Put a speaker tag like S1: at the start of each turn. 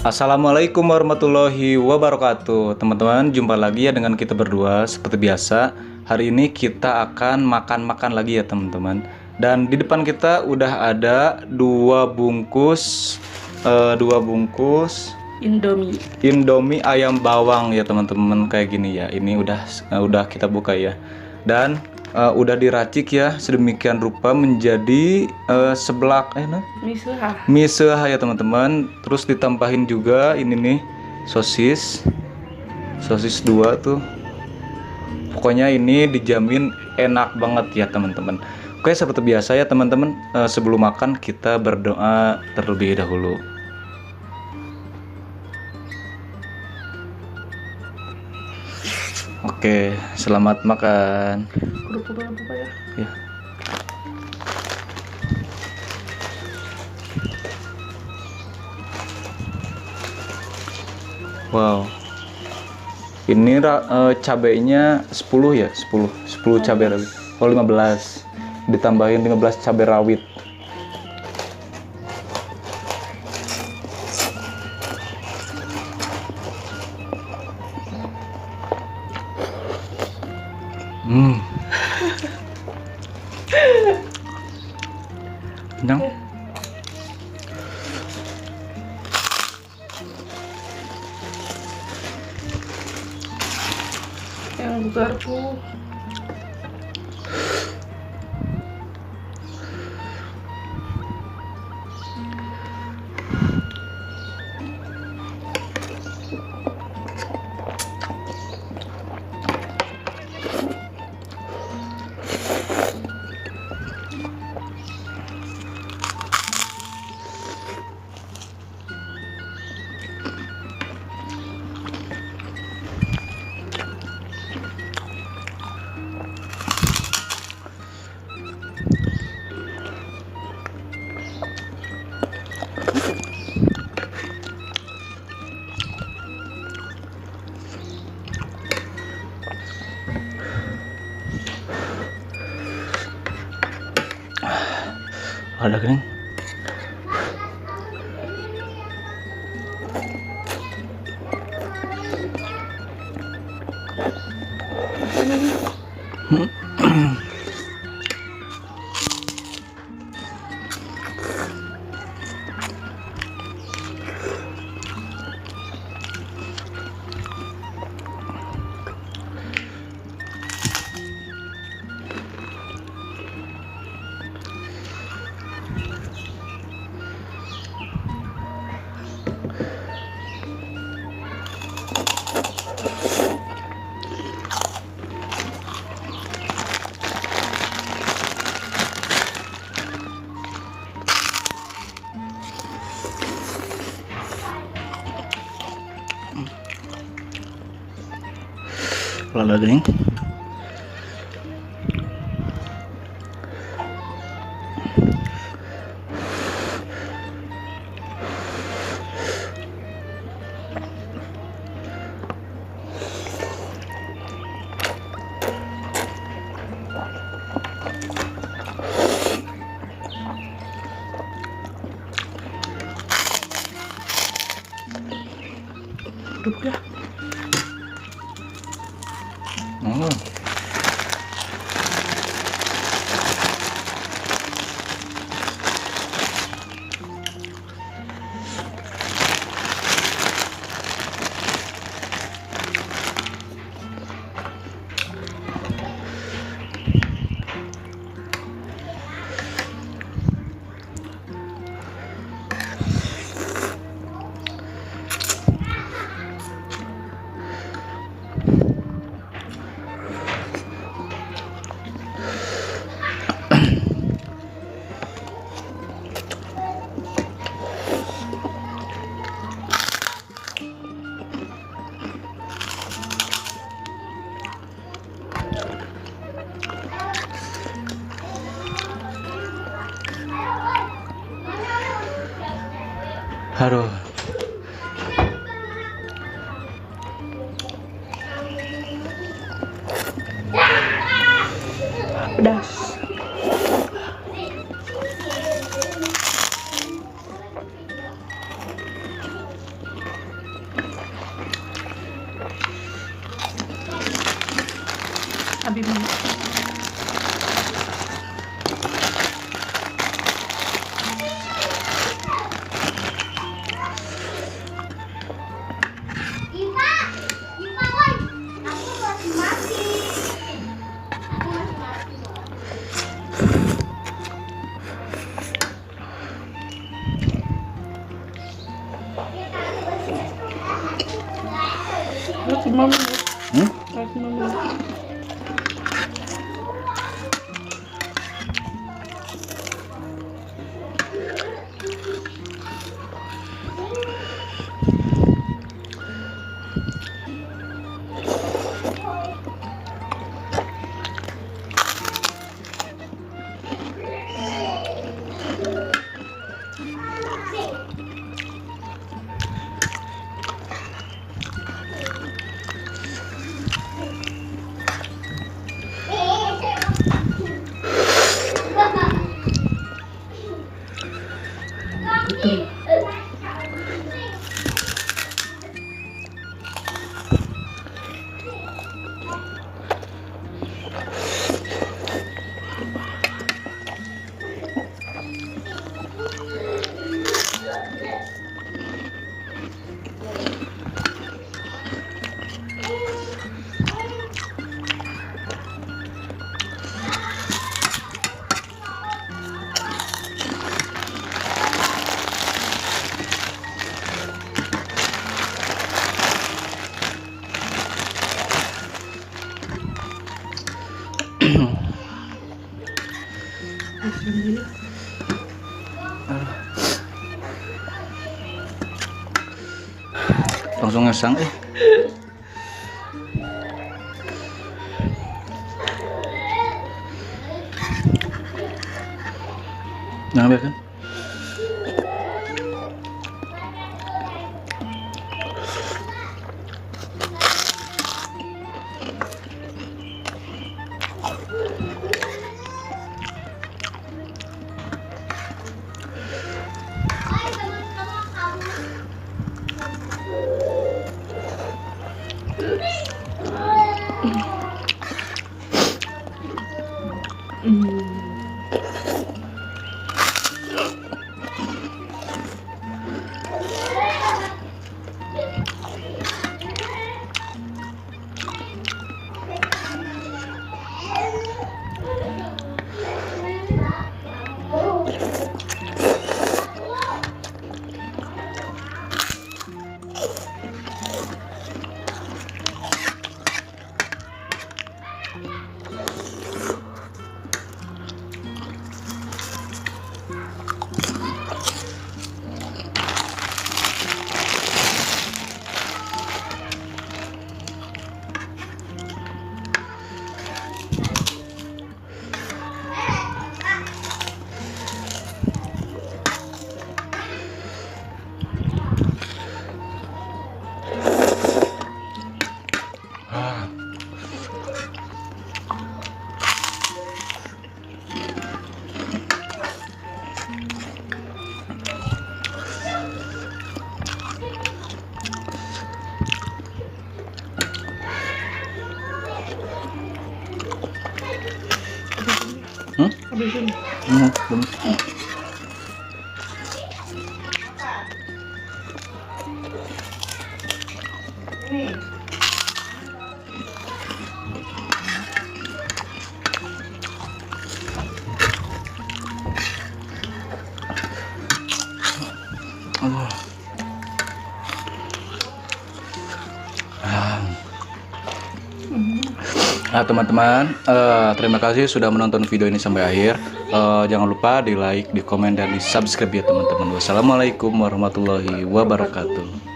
S1: Assalamualaikum warahmatullahi wabarakatuh. Teman-teman, jumpa lagi ya dengan kita berdua. Seperti biasa, hari ini kita akan makan-makan lagi ya teman-teman. Dan di depan kita udah ada dua bungkus Indomie ayam bawang ya teman-teman, kayak gini ya. Ini udah kita buka ya. Dan udah diracik ya sedemikian rupa menjadi seblak mie seha ya teman-teman. Terus ditambahin juga ini nih sosis dua tuh. Pokoknya ini dijamin enak banget ya teman-teman. Oke, seperti biasa ya teman-teman, sebelum makan kita berdoa terlebih dahulu. Oke, selamat makan. Ya. Wow. Ini cabenya 10 ya, 10 cabai rawit. Oh, 15. Ditambahin 15 cabai rawit. Kenyang.
S2: Yang garpu.
S1: Ada kering. Lala kering.
S2: Duduk ya.
S1: Aduh.
S2: Pedas. 5 menit.
S1: Hmm?
S2: Lagi 5 menit.
S1: Langsung ngesang Jangan biarkan.
S2: Habisin.
S1: Belum. Aduh. Nah teman-teman, terima kasih sudah menonton video ini sampai akhir. Jangan lupa di like, di komen, dan di subscribe ya teman-teman. Wassalamualaikum warahmatullahi wabarakatuh.